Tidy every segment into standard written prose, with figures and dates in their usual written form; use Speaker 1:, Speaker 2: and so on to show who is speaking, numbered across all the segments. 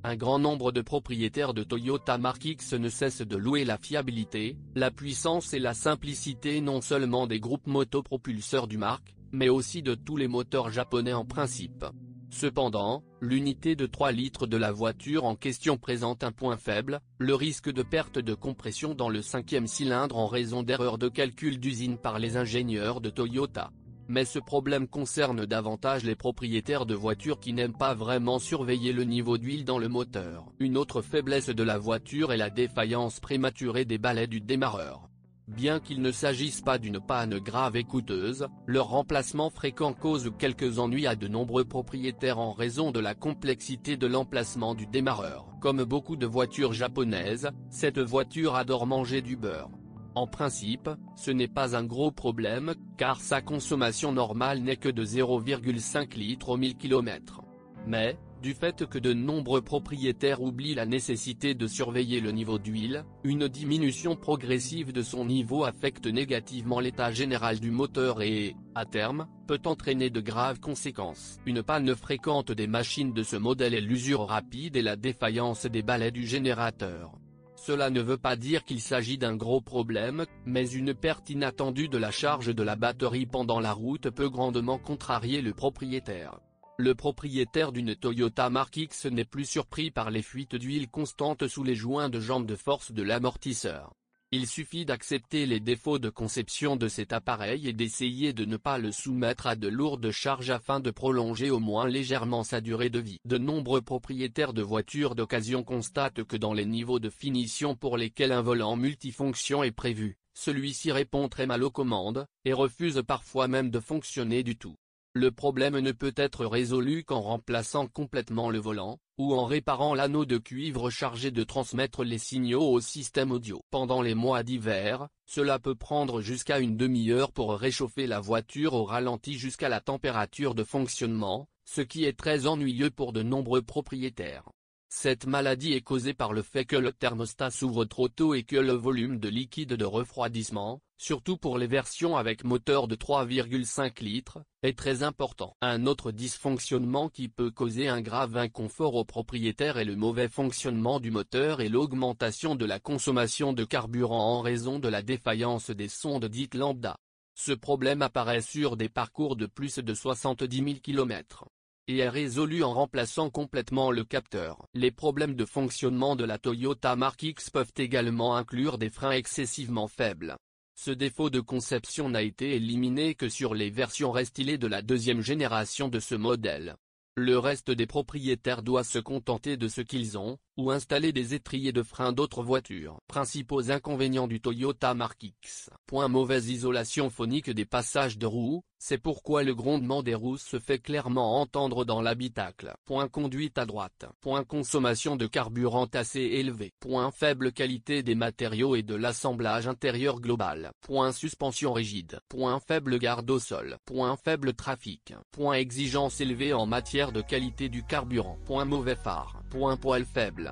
Speaker 1: un grand nombre de propriétaires de Toyota Mark X ne cessent de louer la fiabilité, la puissance et la simplicité non seulement des groupes motopropulseurs du Mark, mais aussi de tous les moteurs japonais en principe. Cependant, l'unité de 3 litres de la voiture en question présente un point faible, le risque de perte de compression dans le 5e cylindre en raison d'erreurs de calcul d'usine par les ingénieurs de Toyota. Mais ce problème concerne davantage les propriétaires de voitures qui n'aiment pas vraiment surveiller le niveau d'huile dans le moteur. Une autre faiblesse de la voiture est la défaillance prématurée des balais du démarreur. Bien qu'il ne s'agisse pas d'une panne grave et coûteuse, leur remplacement fréquent cause quelques ennuis à de nombreux propriétaires en raison de la complexité de l'emplacement du démarreur. Comme beaucoup de voitures japonaises, cette voiture adore manger du beurre. En principe, ce n'est pas un gros problème, car sa consommation normale n'est que de 0,5 litres au 1000 km. Mais, du fait que de nombreux propriétaires oublient la nécessité de surveiller le niveau d'huile, une diminution progressive de son niveau affecte négativement l'état général du moteur et, à terme, peut entraîner de graves conséquences. Une panne fréquente des machines de ce modèle est l'usure rapide et la défaillance des balais du générateur. Cela ne veut pas dire qu'il s'agit d'un gros problème, mais une perte inattendue de la charge de la batterie pendant la route peut grandement contrarier le propriétaire. Le propriétaire d'une Toyota Mark X n'est plus surpris par les fuites d'huile constantes sous les joints de jambe de force de l'amortisseur. Il suffit d'accepter les défauts de conception de cet appareil et d'essayer de ne pas le soumettre à de lourdes charges afin de prolonger au moins légèrement sa durée de vie. De nombreux propriétaires de voitures d'occasion constatent que dans les niveaux de finition pour lesquels un volant multifonction est prévu, celui-ci répond très mal aux commandes, et refuse parfois même de fonctionner du tout. Le problème ne peut être résolu qu'en remplaçant complètement le volant, ou en réparant l'anneau de cuivre chargé de transmettre les signaux au système audio. Pendant les mois d'hiver, cela peut prendre jusqu'à une demi-heure pour réchauffer la voiture au ralenti jusqu'à la température de fonctionnement, ce qui est très ennuyeux pour de nombreux propriétaires. Cette maladie est causée par le fait que le thermostat s'ouvre trop tôt et que le volume de liquide de refroidissement, surtout pour les versions avec moteur de 3,5 litres, est très important. Un autre dysfonctionnement qui peut causer un grave inconfort aux propriétaires est le mauvais fonctionnement du moteur et l'augmentation de la consommation de carburant en raison de la défaillance des sondes dites lambda. Ce problème apparaît sur des parcours de plus de 70 000 km. Et est résolu en remplaçant complètement le capteur. Les problèmes de fonctionnement de la Toyota Mark X peuvent également inclure des freins excessivement faibles. Ce défaut de conception n'a été éliminé que sur les versions restylées de la deuxième génération de ce modèle. Le reste des propriétaires doit se contenter de ce qu'ils ont, ou installer des étriers de frein d'autres voitures. Principaux inconvénients du Toyota Mark X. Mauvaise isolation phonique des passages de roues, c'est pourquoi le grondement des roues se fait clairement entendre dans l'habitacle. Conduite à droite. Consommation de carburant assez élevée. Faible qualité des matériaux et de l'assemblage intérieur global. Suspension rigide. Faible garde au sol. Faible trafic. Exigence élevée en matière de qualité du carburant. Mauvais phare. Poil faible.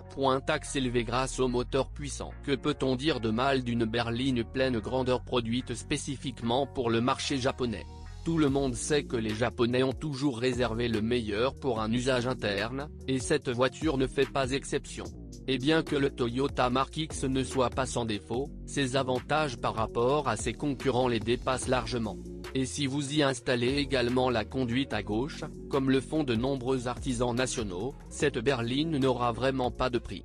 Speaker 1: Taxe élevée grâce au moteur puissant. Que peut-on dire de mal d'une berline pleine grandeur produite spécifiquement pour le marché japonais? Tout le monde sait que les Japonais ont toujours réservé le meilleur pour un usage interne, et cette voiture ne fait pas exception. Et bien que le Toyota Mark X ne soit pas sans défaut, ses avantages par rapport à ses concurrents les dépassent largement. Et si vous y installez également la conduite à gauche, comme le font de nombreux artisans nationaux, cette berline n'aura vraiment pas de prix.